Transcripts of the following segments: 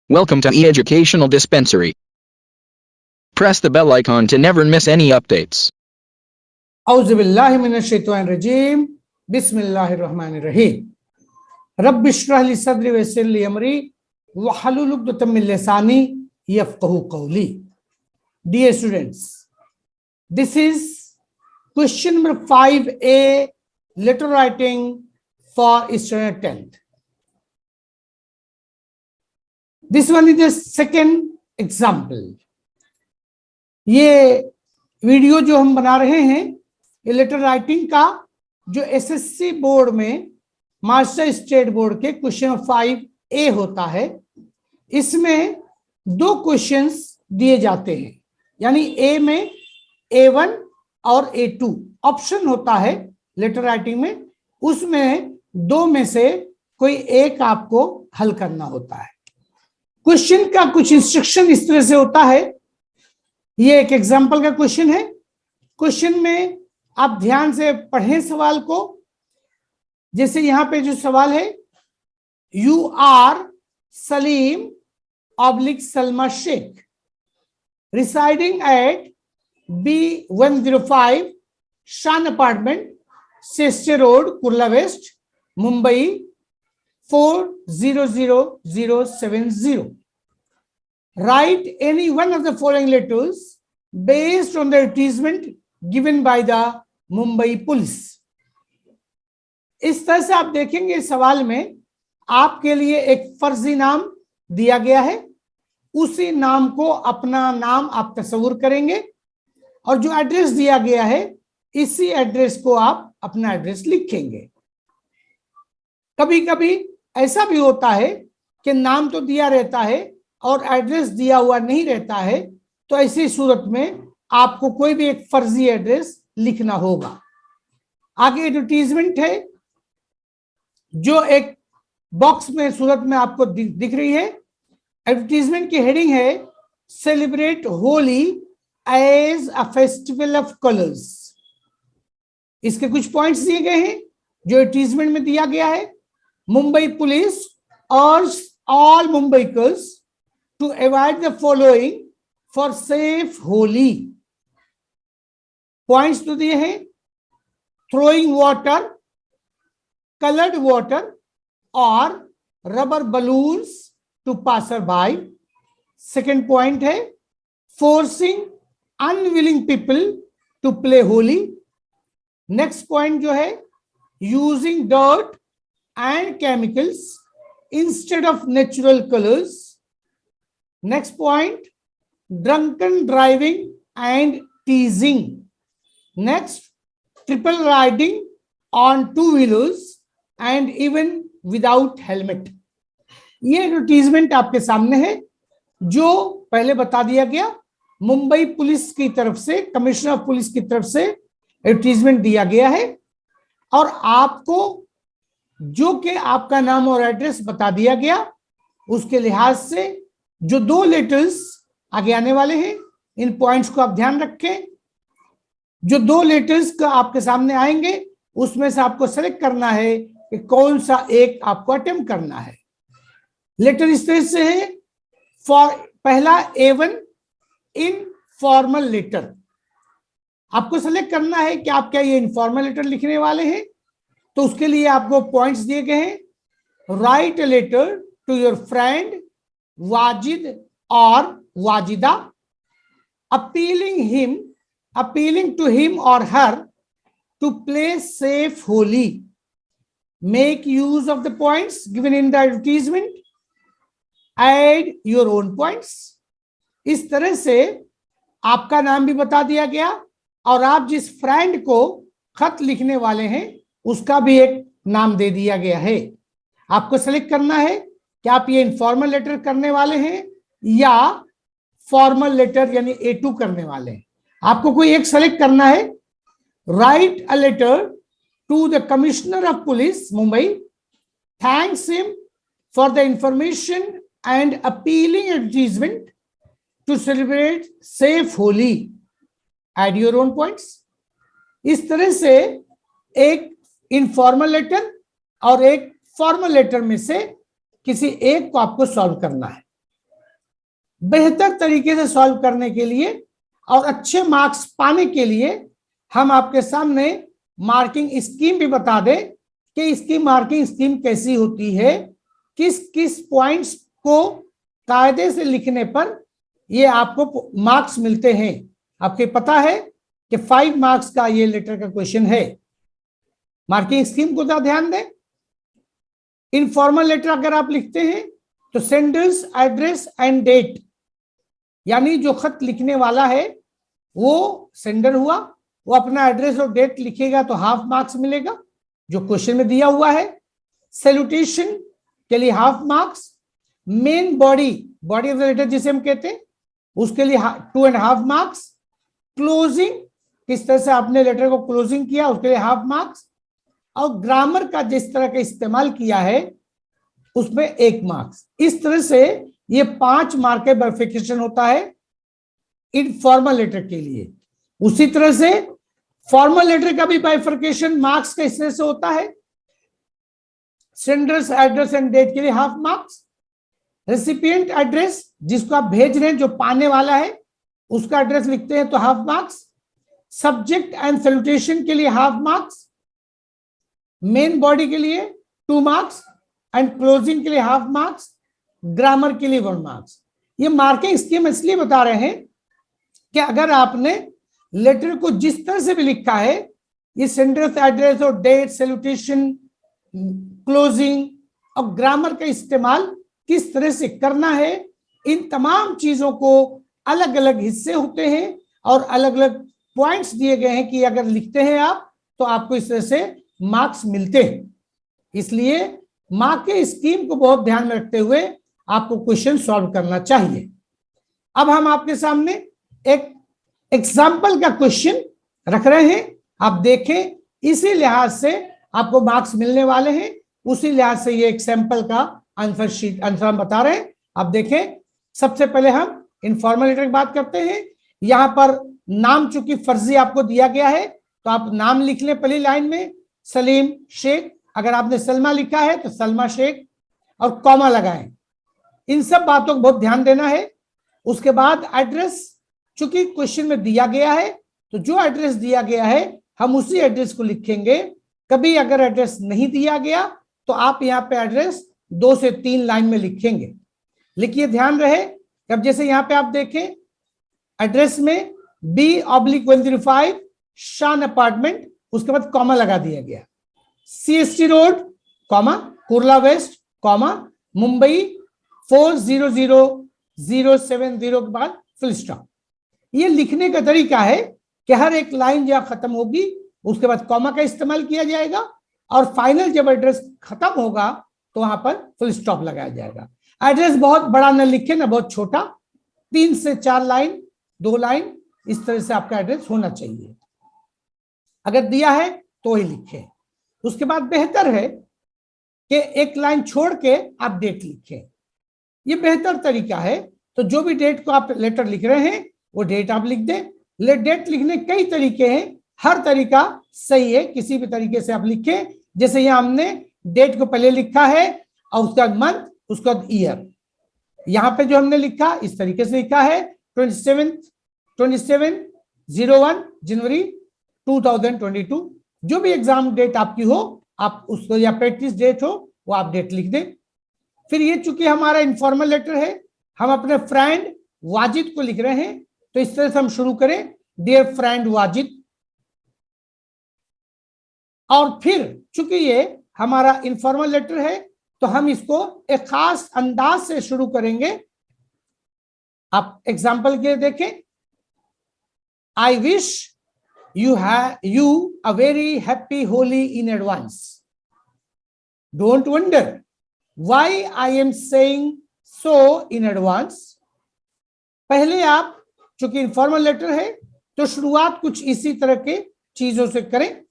Welcome to e-Educational Dispensary. Press the bell icon to never miss any updates. औज़ुबिल्लाहि मिनश्शैतानिर्रजीम बिस्मिल्लाहिर्रहमानिर्रहीम rabbi इश्रह ली सदरी वयस्सिर ली अमरी वहलुल उक़दतम मिन लिसानी यफ़क़हू क़ौली. Dear students, this is question number 5A, letter writing for standard 10th. This one is the second example. ये video जो हम बना रहे हैं ये लेटर राइटिंग का जो एसएससी बोर्ड में महाराष्ट्र स्टेट बोर्ड के क्वेश्चन 5A होता है, इसमें दो क्वेश्चंस दिए जाते हैं. यानी ए में A1 और A2 ऑप्शन होता है लेटर राइटिंग में, उसमें दो में से कोई एक आपको हल करना होता है. क्वेश्चन का कुछ इंस्ट्रक्शन इस तरह से होता है. ये एक एग्जाम्पल का क्वेश्चन है. क्वेश्चन में आप ध्यान से पढ़ें सवाल को. जैसे यहां पे जो सवाल है, you are Salim oblique Salma Shaikh residing at B105 Shan apartment, सेस्टे road, Kurla west, Mumbai 400070. Write any one of the following letters based on the advertisement given by the Mumbai police. इस तरह से आप देखेंगे सवाल में आपके लिए एक फर्जी नाम दिया गया है. उसी नाम को अपना नाम आप तस्वुर करेंगे और जो एड्रेस दिया गया है इसी एड्रेस को आप अपना एड्रेस लिखेंगे. कभी कभी ऐसा भी होता है कि नाम तो दिया रहता है और एड्रेस दिया हुआ नहीं रहता है, तो ऐसी सूरत में आपको कोई भी एक फर्जी एड्रेस लिखना होगा. आगे एडवर्टीजमेंट है जो एक बॉक्स में सूरत में आपको दिख रही है. एडवर्टीजमेंट की हेडिंग है celebrate Holi as a festival of colours. इसके कुछ पॉइंट्स दिए गए हैं जो एडवर्टीजमेंट में दिया गया है. Mumbai police urges all Mumbaikars to avoid the following for safe Holi. Points तो दिए हैं, throwing water, colored water और rubber balloons to passerby. Second point है forcing unwilling people to play Holi. Next point जो है using dirt and chemicals instead of natural colors. Next point, drunken driving and teasing. Next, triple riding on two-wheelers and even without helmet. ये advertisement आपके सामने है जो पहले बता दिया गया. मुंबई पुलिस की तरफ से, कमिश्नर ऑफ पुलिस की तरफ से एडवर्टीजमेंट दिया गया है और आपको जो कि आपका नाम और एड्रेस बता दिया गया, उसके लिहाज से जो दो लेटर्स आगे आने वाले हैं इन पॉइंट्स को आप ध्यान रखें. जो दो लेटर्स का आपके सामने आएंगे उसमें से आपको सेलेक्ट करना है कि कौन सा एक आपको अटेम्प्ट करना है. लेटर इस तरह से है. पहला A1 इनफॉर्मल लेटर. आपको सेलेक्ट करना है कि आप क्या ये इनफॉर्मल लेटर लिखने वाले हैं, तो उसके लिए आपको पॉइंट्स दिए गए हैं. Write a letter to your friend Wajid or Wajida, appealing to him or her to play safe Holi. Make use of the points given in the advertisement. Add your own points. इस तरह से आपका नाम भी बता दिया गया और आप जिस फ्रेंड को खत लिखने वाले हैं उसका भी एक नाम दे दिया गया है. आपको सेलेक्ट करना है कि आप ये इनफॉर्मल लेटर करने वाले हैं या फॉर्मल लेटर यानी A2 करने वाले हैं. आपको कोई एक सेलेक्ट करना है. Write a letter to the commissioner of police Mumbai, thanks him for the information and appealing advertisement to celebrate safe Holi. Add your own points. इस तरह से एक इनफॉर्मल लेटर और एक फॉर्मल लेटर में से किसी एक को आपको सॉल्व करना है. बेहतर तरीके से सॉल्व करने के लिए और अच्छे मार्क्स पाने के लिए हम आपके सामने मार्किंग स्कीम भी बता दें कि इसकी मार्किंग स्कीम कैसी होती है, किस किस पॉइंट्स को कायदे से लिखने पर ये आपको मार्क्स मिलते हैं। आपको पता है कि 5 मार्क्स का ये लेटर का क्वेश्चन है। मार्किंग स्कीम को तो ध्यान दें। इनफॉर्मल लेटर अगर आप लिखते हैं तो सेंडर्स एड्रेस एंड डेट, यानी जो खत लिखने वाला है वो सेंडर हुआ, वो अपना एड्रेस और डेट लिखेगा तो हाफ मार्क्स मिलेगा जो क्वेश्चन में दिया हुआ है। सैल्यूटेशन के लिए half marks. Main body of the letter जिसे हम कहते हैं उसके लिए 2.5 मार्क्स। क्लोजिंग, किस तरह से आपने लेटर को क्लोजिंग किया उसके लिए हाफ मार्क्स। और ग्रामर का जिस तरह का इस्तेमाल किया है उसमें 1 मार्क्स। इस तरह से ये 5 मार्क का वेरिफिकेशन होता है इनफॉर्मल लेटर के लिए। उसी तरह से फॉर्मल लेटर का भी बाइफर्केशन मार्क्स का इस तरह से होता है। सेंडर्स एड्रेस एंड डेट के लिए हाफ मार्क्स। रेसिपिएंट एड्रेस, जिसको आप भेज रहे हैं, जो पाने वाला है उसका एड्रेस लिखते हैं तो half marks. Subject and salutation के लिए हाफ मार्क्स। मेन बॉडी के लिए 2 मार्क्स एंड क्लोजिंग के लिए हाफ मार्क्स। ग्रामर के लिए 1 मार्क्स। ये मार्किंग स्कीम इसलिए बता रहे हैं कि अगर आपने लेटर को जिस तरह से भी लिखा है, ये सेंडर्स एड्रेस और डेट, सैल्यूटेशन, क्लोजिंग और ग्रामर का इस्तेमाल किस तरह से करना है, इन तमाम चीजों को अलग अलग हिस्से होते हैं और अलग अलग पॉइंट्स दिए गए हैं कि अगर लिखते हैं आप तो आपको इस तरह से मार्क्स मिलते हैं। इसलिए मार्क के स्कीम को बहुत ध्यान में रखते हुए आपको क्वेश्चन सॉल्व करना चाहिए। अब हम आपके सामने एक एग्जाम्पल का क्वेश्चन रख रहे हैं, आप देखें। इसी लिहाज से आपको मार्क्स मिलने वाले हैं, उसी लिहाज से ये एक सैंपल का आंसर हम बता रहे हैं। आप देखें, सबसे पहले हम इनफॉर्मल लेटर की बात करते हैं। यहां पर नाम चूंकि फर्जी आपको दिया गया है तो आप नाम लिख लें पहली लाइन में, सलीम शेख। अगर आपने सलमा लिखा है तो सलमा शेख और कॉमा लगाएं। इन सब बातों को बहुत ध्यान देना है। उसके बाद एड्रेस, चूंकि क्वेश्चन में दिया गया है तो जो एड्रेस दिया गया है हम उसी एड्रेस को लिखेंगे। कभी अगर एड्रेस नहीं दिया गया तो आप यहाँ पे एड्रेस 2 से 3 लाइन में लिखेंगे। लिखिए, ध्यान रहे। अब जैसे यहाँ पे आप देखें, एड्रेस में B/105 शान अपार्टमेंट, उसके बाद कॉमा लगा दिया गया। CST road, comma, Kurla west, comma, Mumbai 400070 के बाद फुल स्टॉप। ये लिखने का तरीका है कि हर एक लाइन जहां खत्म होगी उसके बाद कॉमा का इस्तेमाल किया जाएगा और फाइनल जब एड्रेस खत्म होगा तो वहां पर फुल स्टॉप लगाया जाएगा। एड्रेस बहुत बड़ा न लिखे ना बहुत छोटा, 3 से 4 लाइन, 2 लाइन, इस तरह से आपका एड्रेस होना चाहिए। अगर दिया है तो ही लिखें। उसके बाद बेहतर है कि एक लाइन छोड़ के आप डेट लिखें, ये बेहतर तरीका है। तो जो भी डेट को आप लेटर लिख रहे हैं वो डेट आप लिख दें। डेट लिखने कई तरीके हैं, हर तरीका सही है, किसी भी तरीके से आप लिखें। जैसे यहाँ हमने डेट को पहले लिखा है और उसका मंथ, उसका ईयर। यहाँ पे जो हमने लिखा इस तरीके से लिखा है 27/01 जनवरी 2022। जो भी एग्जाम डेट आपकी हो आप उसको, या प्रैक्टिस डेट हो वो आप डेट लिख दें। फिर ये चूंकि हमारा इनफॉर्मल लेटर है, हम अपने फ्रेंड वाजिद को लिख रहे हैं तो इस तरह से हम शुरू करें, डियर फ्रेंड वाजिद। और फिर चूंकि ये हमारा इनफॉर्मल लेटर है तो हम इसको एक खास अंदाज से शुरू करेंगे। आप एग्जाम्पल के देखें, I wish you a very happy Holi in advance. Don't wonder why I am saying so in advance. पहले आप, चूंकि इनफॉर्मल लेटर है तो शुरुआत कुछ इसी तरह के चीजों से करें,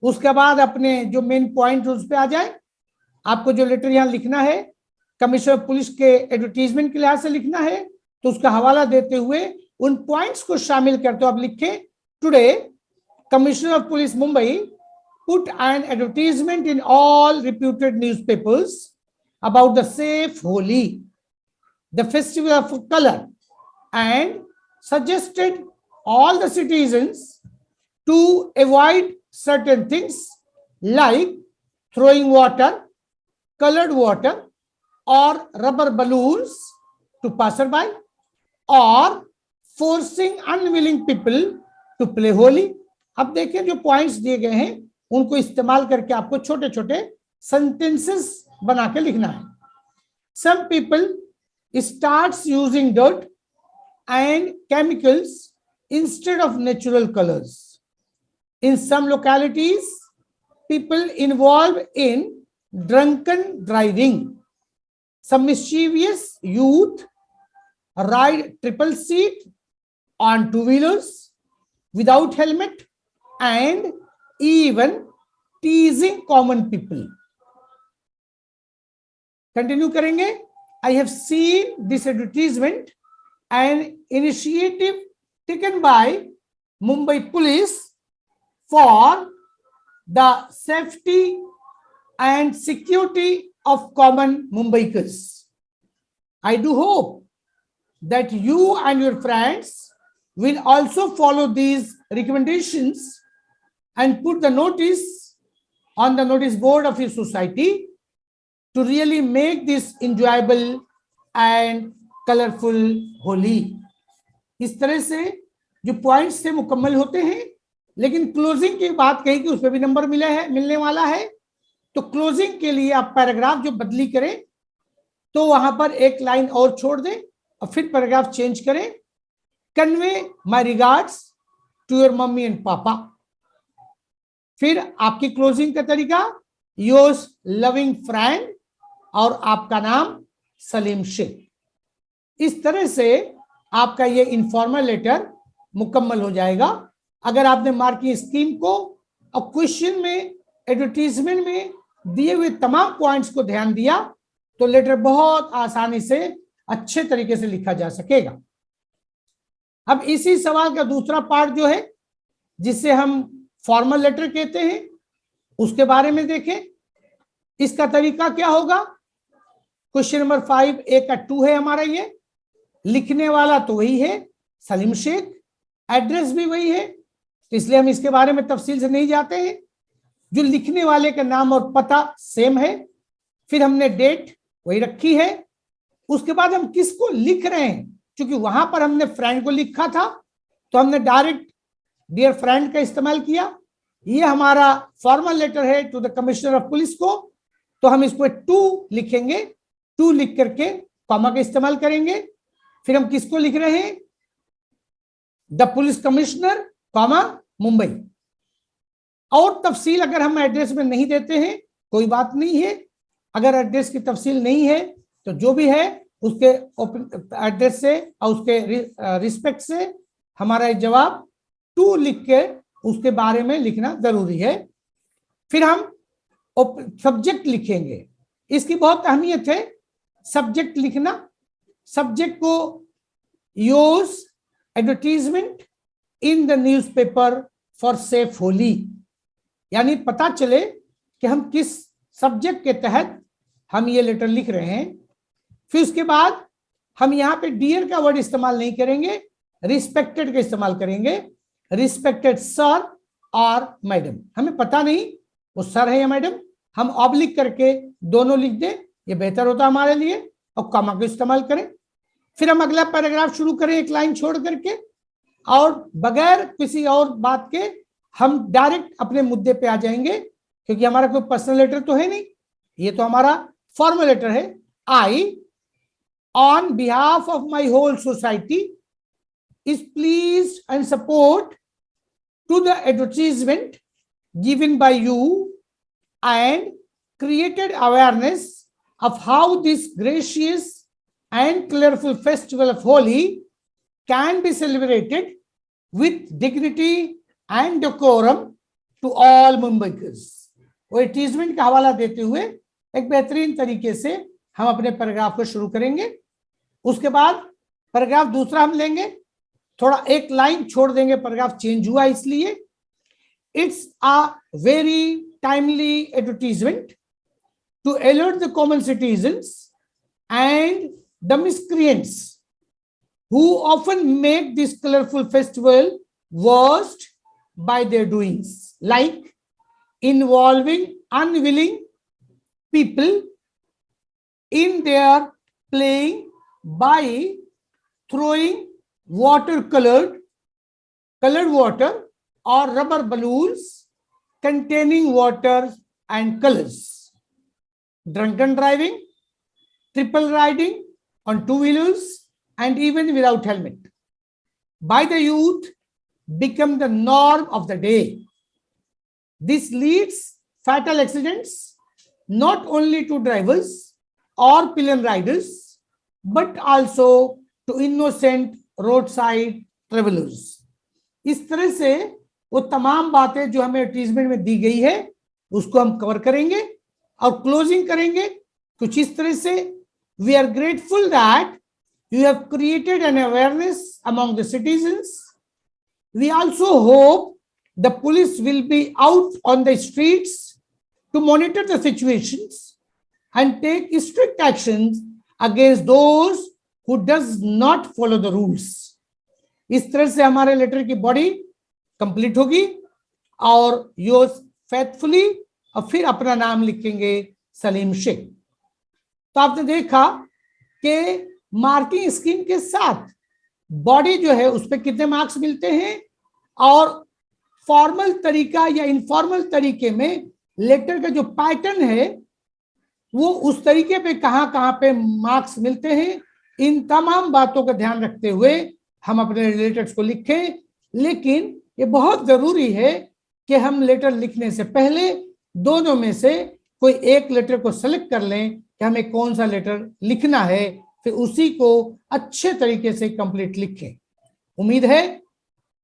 उसके बाद अपने जो मेन पॉइंट उस पर आ जाए। आपको जो लेटर यहां लिखना है कमिश्नर पुलिस के एडवर्टीजमेंट के लिहाज से लिखना है तो उसका हवाला देते हुए उन पॉइंट्स को शामिल करते हुए आप लिखें, today Commissioner of Police Mumbai put an advertisement in all reputed newspapers about the safe Holi. the festival of color and suggested all the citizens to avoid certain things like throwing water, colored water or rubber balloons to passerby or forcing unwilling people to play Holi. अब देखें जो points दिए गए हैं उनको इस्तेमाल करके आपको छोटे छोटे सेंटेंसेस बना के लिखना है। Some people starts using dirt and chemicals instead of natural colors. In some localities, people involved in drunken driving. Some mischievous youth ride triple seat on two-wheelers without helmet and even teasing common people. Continue करेंगे। I have seen this advertisement, an initiative taken by Mumbai Police for the safety and security of common Mumbaikars. I do hope that you and your friends will also follow these recommendations and put the notice on the notice board of your society to really make this enjoyable and colorful Holi. इस तरह से जो points से मुकम्मल होते हैं, लेकिन closing की बात कही कि उसमें भी नंबर मिलने वाला है। तो क्लोजिंग के लिए आप पैराग्राफ जो बदली करें तो वहां पर एक लाइन और छोड़ दें और फिर पैराग्राफ चेंज करें। Convey my regards to your mummy and papa. फिर आपकी क्लोजिंग का तरीका योर्स लविंग फ्रेंड और आपका नाम सलीम शेख। इस तरह से आपका ये इनफॉर्मल लेटर मुकम्मल हो जाएगा। अगर आपने मार्किंग स्कीम को और क्वेश्चन में एडवर्टीजमेंट में दिए हुए तमाम पॉइंट्स को ध्यान दिया तो लेटर बहुत आसानी से अच्छे तरीके से लिखा जा सकेगा। अब इसी सवाल का दूसरा पार्ट जो है जिसे हम फॉर्मल लेटर कहते हैं उसके बारे में देखें। इसका तरीका क्या होगा। क्वेश्चन नंबर 5 ए का 2 है हमारा। ये लिखने वाला तो वही है सलीम शेख, एड्रेस भी वही है, तो इसलिए हम इसके बारे में तफसील से नहीं जाते हैं। जो लिखने वाले का नाम और पता सेम है, फिर हमने डेट वही रखी है। उसके बाद हम किसको लिख रहे हैं, क्योंकि वहां पर हमने फ्रेंड को लिखा था तो हमने डायरेक्ट डियर फ्रेंड का इस्तेमाल किया। ये हमारा फॉर्मल लेटर है to the commissioner of police को, तो हम इसको 2 लिखेंगे। 2 लिख करके कॉमा का इस्तेमाल करेंगे। फिर हम किसको लिख रहे हैं, the police commissioner comma Mumbai. और तफसील अगर हम एड्रेस में नहीं देते हैं कोई बात नहीं है। अगर एड्रेस की तफसील नहीं है तो जो भी है उसके एड्रेस से और उसके रिस्पेक्ट से हमारा जवाब 2 लिख के उसके बारे में लिखना जरूरी है। फिर हम सब्जेक्ट लिखेंगे। इसकी बहुत अहमियत है सब्जेक्ट लिखना। सब्जेक्ट को use advertisement in the newspaper for safe Holi, यानी पता चले कि हम किस सब्जेक्ट के तहत हम ये लेटर लिख रहे हैं। फिर उसके बाद हम यहाँ पे डियर का वर्ड इस्तेमाल नहीं करेंगे, रिस्पेक्टेड का इस्तेमाल करेंगे। रिस्पेक्टेड सर और मैडम, हमें पता नहीं वो सर है या मैडम, हम ऑब्लिक करके दोनों लिख दें, ये बेहतर होता हमारे लिए, और कॉमा का इस्तेमाल करें। फिर हम अगला पैराग्राफ शुरू करें एक लाइन छोड़ करके, और बगैर किसी और बात के हम डायरेक्ट अपने मुद्दे पे आ जाएंगे, क्योंकि हमारा कोई पर्सनल लेटर तो है नहीं, ये तो हमारा फॉर्मल लेटर है। I on behalf of my whole society is pleased and support to the advertisement given by you and created awareness of how this gracious and colorful festival of Holi can be celebrated with dignity and decorum to all Mumbaikars। वो advertisement का हवाला देते हुए एक बेहतरीन तरीके से हम अपने पैराग्राफ को शुरू करेंगे। उसके बाद पैराग्राफ दूसरा हम लेंगे, थोड़ा एक लाइन छोड़ देंगे, पैराग्राफ चेंज हुआ इसलिए। It's a very timely advertisement to alert the common citizens and the miscreants who often make this colorful festival worst by their doings, like involving unwilling people in their playing by throwing colored water or rubber balloons containing water and colors, drunken driving, triple riding on two-wheelers, and even without helmet by the youth become the norm of the day. This leads fatal accidents not only to drivers or pillion riders, but also to innocent roadside travelers. इस तरह से वो तमाम बातें जो हमें advertisement में दी गई है उसको हम कवर करेंगे और क्लोजिंग करेंगे कुछ इस तरह से. We are grateful that you have created an awareness among the citizens. We also hope the police will be out on the streets to monitor the situations and take strict actions against those who does not follow the rules. इस तरह से हमारे letter की body complete होगी और yours faithfully और फिर अपना नाम लिखेंगे सलीम शेख. तो आपने देखा कि मार्किंग स्कीम के साथ बॉडी जो है उस पर कितने मार्क्स मिलते हैं और फॉर्मल तरीका या इनफॉर्मल तरीके में लेटर का जो पैटर्न है वो उस तरीके पे कहां पे मार्क्स मिलते हैं. इन तमाम बातों का ध्यान रखते हुए हम अपने लेटर्स को लिखें. लेकिन ये बहुत जरूरी है कि हम लेटर लिखने से पहले दोनों में से कोई एक लेटर को सेलेक्ट कर लें कि हमें कौन सा लेटर लिखना है, फिर उसी को अच्छे तरीके से कंप्लीट लिखें. उम्मीद है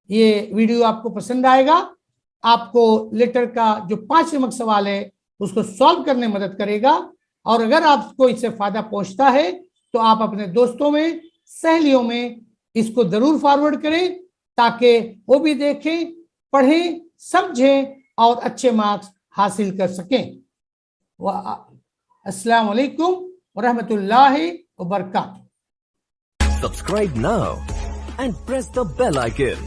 ये वीडियो आपको पसंद आएगा, आपको लेटर का जो 5 नंबर सवाल है उसको सॉल्व करने में मदद करेगा. और अगर आपको इससे फायदा पहुंचता है तो आप अपने दोस्तों में, सहेलियों में इसको जरूर फॉरवर्ड करें ताकि वो भी देखें, पढ़ें, समझें और अच्छे मार्क्स हासिल कर सकें. अस्सलाम वालेकुम व रहमतुल्लाहि व बरकातुहू. Subscribe now and press the bell icon.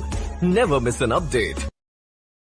Never miss an update.